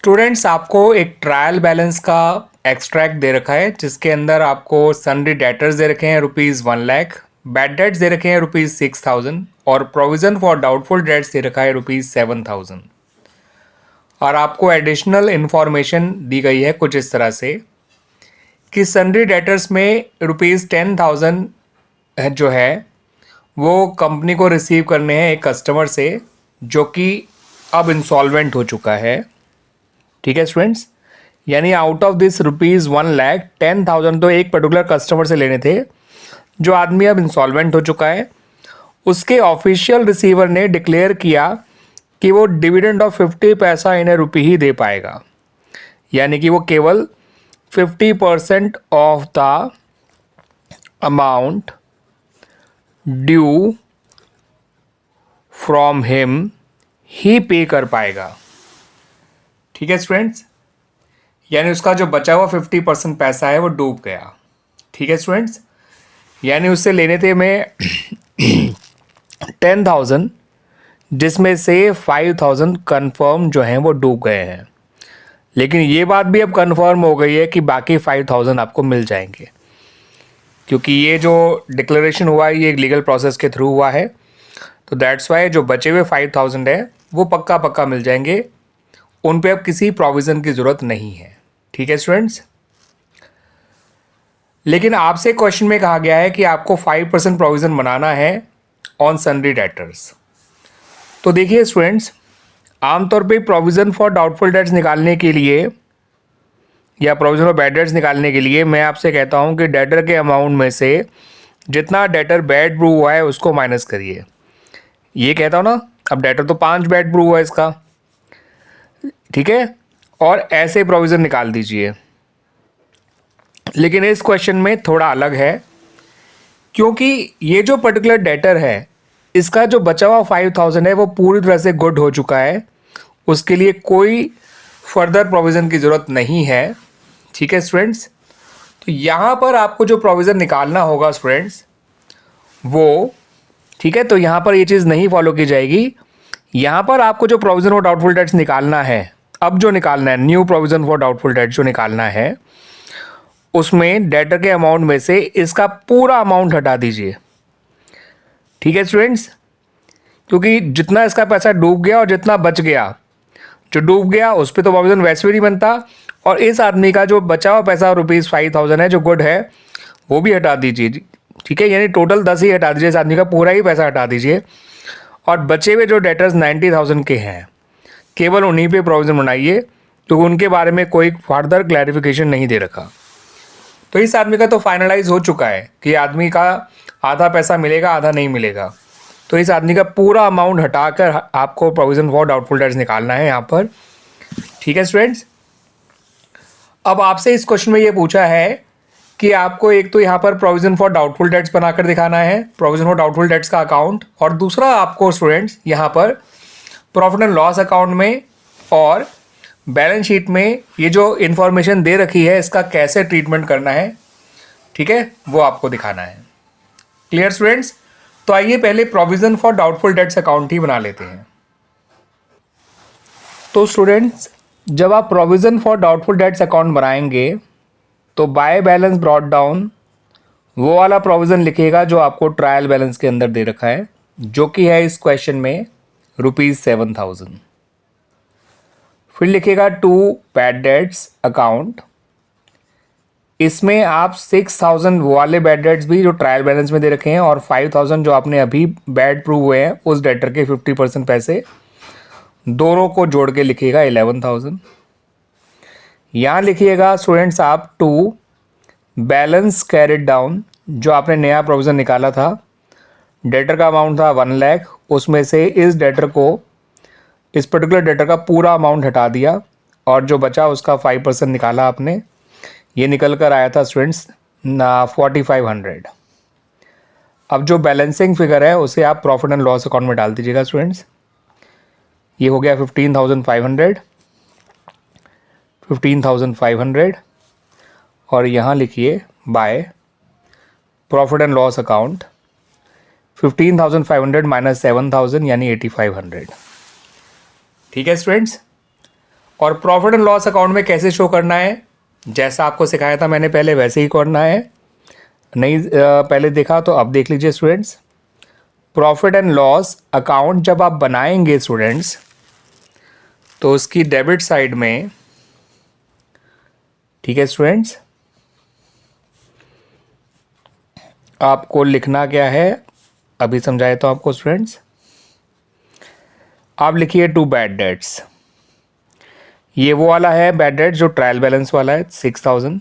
Students, आपको एक trial balance का एक्सट्रैक्ट दे रखा है जिसके अंदर आपको सन्ड्री डेटर्स दे रखे हैं ₹1,00,000, बैड डेट्स दे रखे हैं ₹6,000 और प्रोविजन फॉर डाउटफुल डेट्स दे रखा है ₹7,000। और आपको एडिशनल इन्फॉर्मेशन दी गई है कुछ इस तरह से कि सन्ड्री डेटर्स में ₹10,000 जो है वो कंपनी को रिसीव करने हैं एक कस्टमर से जो कि अब इंसॉल्वेंट हो चुका है। ठीक है स्टूडेंट्स, यानी आउट ऑफ दिस ₹1,00,000 10,000 तो एक पर्टिकुलर कस्टमर से लेने थे जो आदमी अब इंसॉल्वेंट हो चुका है। उसके ऑफिशियल रिसीवर ने डिक्लेयर किया कि वो डिविडेंड ऑफ 50 पैसा इन रुपी ही दे पाएगा, यानी कि वो केवल 50% of the amount due from him he पे कर पाएगा। ठीक है स्टूडेंट्स, यानी उसका जो बचा हुआ 50% पैसा है वो डूब गया। ठीक है स्टूडेंट्स, यानी उससे लेने थे मैं 10,000 जिसमें से 5,000 कन्फर्म जो हैं वो डूब गए हैं। लेकिन ये बात भी अब कन्फर्म हो गई है कि बाकी 5,000 आपको मिल जाएंगे, क्योंकि ये जो डिक्लेरेशन हुआ है ये एक लीगल प्रोसेस के थ्रू हुआ है। तो दैट्स वाई जो बचे हुए 5,000 है वो पक्का मिल जाएंगे, उन पे अब किसी प्रोविज़न की ज़रूरत नहीं है। ठीक है स्टूडेंट्स, लेकिन आपसे क्वेश्चन में कहा गया है कि आपको 5% प्रोविज़न बनाना है ऑन सन्ड्री डेटर्स। तो देखिए स्टूडेंट्स, आमतौर पे प्रोविज़न फॉर डाउटफुल डेट्स निकालने के लिए या प्रोविज़न फॉर बैड डेट्स निकालने के लिए मैं आपसे कहता हूं कि डेटर के अमाउंट में से जितना डेटर बैड प्रूव हुआ है उसको माइनस करिए। ये कहता हूँ ना, अब डेटर तो 5 बैड प्रूव हुआ है इसका, ठीक है, और ऐसे प्रोविज़न निकाल दीजिए। लेकिन इस क्वेश्चन में थोड़ा अलग है, क्योंकि ये जो पर्टिकुलर डेटर है इसका जो बचा हुआ 5,000 है वो पूरी तरह से गुड हो चुका है, उसके लिए कोई फर्दर प्रोविज़न की ज़रूरत नहीं है। ठीक है स्टूडेंट्स, तो यहाँ पर आपको जो प्रोविज़न निकालना होगा स्टूडेंट्स वो, ठीक है, तो यहाँ पर ये चीज़ नहीं फॉलो की जाएगी। यहाँ पर आपको जो प्रोविज़न फॉर डाउटफुल डेट्स निकालना है, अब जो निकालना है new provision for doubtful debt जो निकालना है, उसमें डेटर के अमाउंट में से इसका पूरा अमाउंट हटा दीजिए। ठीक है स्टूडेंट्स, क्योंकि जितना इसका पैसा डूब गया और जितना बच गया, जो डूब गया उस पर तो प्रोविज़न वैसे भी नहीं बनता, और इस आदमी का जो बचा हुआ पैसा ₹5,000 है जो गुड है वो भी हटा दीजिए। ठीक है, यानी टोटल 10 ही हटा दीजिए, इस आदमी का पूरा ही पैसा हटा दीजिए, और बचे हुए जो डेटर्स 90,000 के हैं केवल उन्हीं पे प्रोविज़न बनाइए, क्योंकि उनके बारे में कोई फर्दर क्लैरिफिकेशन नहीं दे रखा। तो इस आदमी का तो फाइनलाइज हो चुका है कि आदमी का आधा पैसा मिलेगा आधा नहीं मिलेगा, तो इस आदमी का पूरा अमाउंट हटाकर आपको प्रोविज़न फॉर डाउटफुल डेट्स निकालना है यहाँ पर। ठीक है स्टूडेंट्स, अब आपसे इस क्वेश्चन में ये पूछा है कि आपको एक तो यहाँ पर प्रोविज़न फॉर डाउटफुल डेट्स बनाकर दिखाना है, प्रोविज़न फॉर डाउटफुल डेट्स का अकाउंट, और दूसरा आपको स्टूडेंट्स यहाँ पर प्रॉफिट एंड लॉस अकाउंट में और बैलेंस शीट में ये जो इन्फॉर्मेशन दे रखी है इसका कैसे ट्रीटमेंट करना है, ठीक है, वो आपको दिखाना है। क्लियर स्टूडेंट्स, तो आइए पहले provision for doubtful debts account ही बना लेते हैं। तो स्टूडेंट्स, जब आप provision for doubtful debts account बनाएंगे तो बाय बैलेंस ब्रॉट डाउन वो वाला प्रोविज़न लिखिएगा जो आपको ट्रायल बैलेंस के अंदर दे रखा है, जो कि है इस क्वेश्चन में ₹7,000। फिर लिखिएगा टू बैड डेट्स अकाउंट, इसमें आप 6,000 वो वाले बैड डेट्स भी जो ट्रायल बैलेंस में दे रखे हैं और 5,000 जो आपने अभी बैड प्रूव हुए हैं उस डेटर के 50% पैसे, दोनों को जोड़ के लिखिएगा 11,000। यहाँ लिखिएगा स्टूडेंट्स आप टू बैलेंस कैरिड डाउन, जो आपने नया प्रोविज़न निकाला था, डेटर का अमाउंट था 1,00,000, उसमें से इस डेटर को, इस पर्टिकुलर डेटर का पूरा अमाउंट हटा दिया और जो बचा उसका 5% निकाला आपने, ये निकल कर आया था स्टूडेंट्स 4,500। अब जो बैलेंसिंग फिगर है उसे आप प्रॉफिट एंड लॉस अकाउंट में डाल दीजिएगा स्टूडेंट्स। ये हो गया 15,500 और यहाँ लिखिए by profit and loss account 15,500 minus 7,000 यानी 8,500। ठीक है स्टूडेंट्स, और प्रॉफिट एंड लॉस अकाउंट में कैसे शो करना है, जैसा आपको सिखाया था मैंने पहले वैसे ही करना है। नहीं पहले देखा तो अब देख लीजिए students. Profit and loss account जब आप बनाएंगे स्टूडेंट्स, तो उसकी डेबिट साइड में, ठीक है स्टूडेंट्स, आपको लिखना क्या है अभी समझाए तो आपको स्टूडेंट्स। आप लिखिए 2 बैड डेट्स। ये वो वाला है बैड डेट जो ट्रायल बैलेंस वाला है 6000।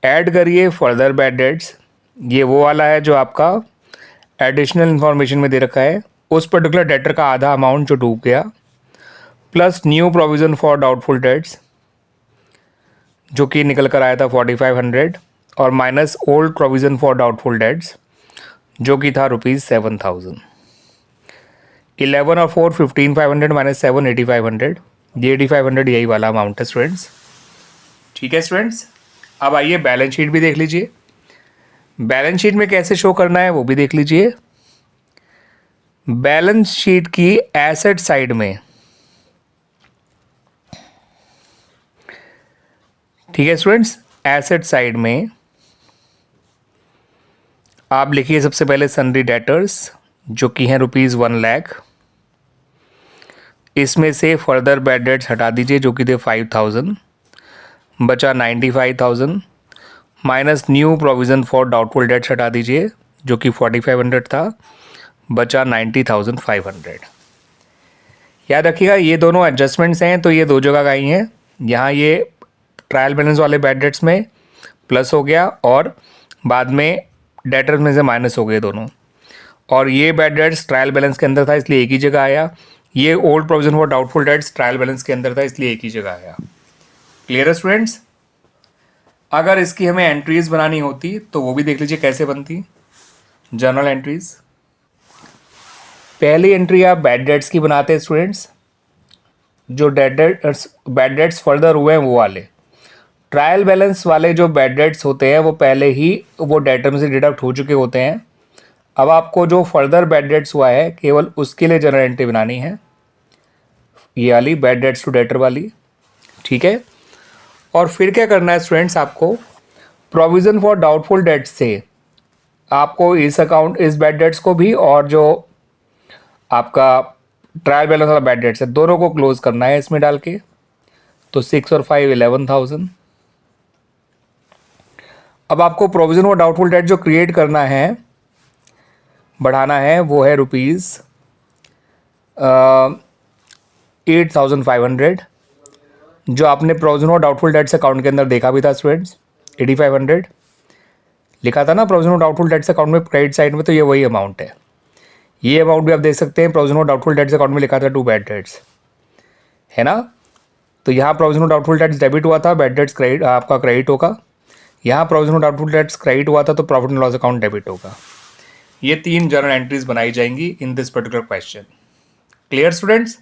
ऐड करिए फर्दर बैड डेट्स, ये वो वाला है जो आपका एडिशनल इंफॉर्मेशन में दे रखा है, उस पर्टिकुलर डेटर का आधा अमाउंट जो डूब गया, plus new provision for doubtful dates जो कि निकल कर आया था 4500, और minus old provision for doubtful dates जो कि था ₹7000। 11 और 4 15500 माइनस 7 8500, ये 8500 यही वाला अमाउंट है स्टूडेंट्स। ठीक है स्टूडेंट्स, अब आइए बैलेंस शीट भी देख लीजिए। बैलेंस शीट में कैसे शो करना है वो भी देख लीजिए। बैलेंस शीट की एसेट साइड में, ठीक है स्टूडेंट्स, एसेट साइड में आप लिखिए सबसे पहले सन्ड्री डेटर्स जो कि हैं ₹1 लाख। इसमें से फर्दर बैड डेट्स हटा दीजिए जो कि थे 5000, बचा 95000, minus new provision for doubtful dates हटा दीजिए जो कि 4500 था, बचा 90500। याद रखिएगा ये दोनों एडजस्टमेंट्स हैं तो ये दो जगह का ही हैं। यहाँ ये ट्रायल बैलेंस वाले बैड डेट्स में प्लस हो गया और बाद में डेटर्स में से माइनस हो गए दोनों, और ये बैड डेट्स ट्रायल बैलेंस के अंदर था इसलिए एक ही जगह आया। ये old provision for doubtful dates trial balance के अंदर था इसलिए एक ही जगह आया। क्लियर है स्टूडेंट्स? अगर इसकी हमें एंट्रीज बनानी होती तो वो भी देख लीजिए कैसे बनती। जर्नल एंट्रीज, पहली एंट्री आप बैड डेट्स की बनाते हैं स्टूडेंट्स, जो बैड डेट्स फर्दर हुए हैं वो वाले। ट्रायल बैलेंस वाले जो बैड डेट्स होते हैं वो पहले ही वो डेटर में से डिडक्ट हो चुके होते हैं। अब आपको जो फर्दर बैड डेट्स हुआ है केवल उसके लिए जर्नल एंट्री बनानी है, ये वाली बैड डेट्स टू डेटर वाली। ठीक है, और फिर क्या करना है स्टूडेंट्स, आपको प्रोविज़न फॉर डाउटफुल डेट्स से आपको इस बैड डेट्स को भी और जो आपका ट्रायल बैलेंस वाला बैड डेट्स है दोनों को क्लोज करना है इसमें डाल के। तो 6 और 5 11,000। अब आपको प्रोविज़न फॉर डाउटफुल डेट जो क्रिएट करना है, बढ़ाना है, वो है ₹8,500 जो आपने provision for doubtful debts account के अंदर देखा भी था स्टूडेंट्स। 8500 लिखा था ना provision for doubtful debts account में क्रेडिट साइड में, तो ये वही अमाउंट है। ये अमाउंट भी आप देख सकते हैं provision for doubtful debts account में लिखा था 2 बैड डेट्स, है ना। तो यहाँ provision for doubtful dates debit हुआ था, बैड डेट्स क्रेडिट आपका क्रेडिट होगा। यहाँ provision for doubtful dates credit हुआ था तो profit and loss account debit होगा। ये 3 जर्नल एंट्रीज बनाई जाएंगी in this particular question. Clear students?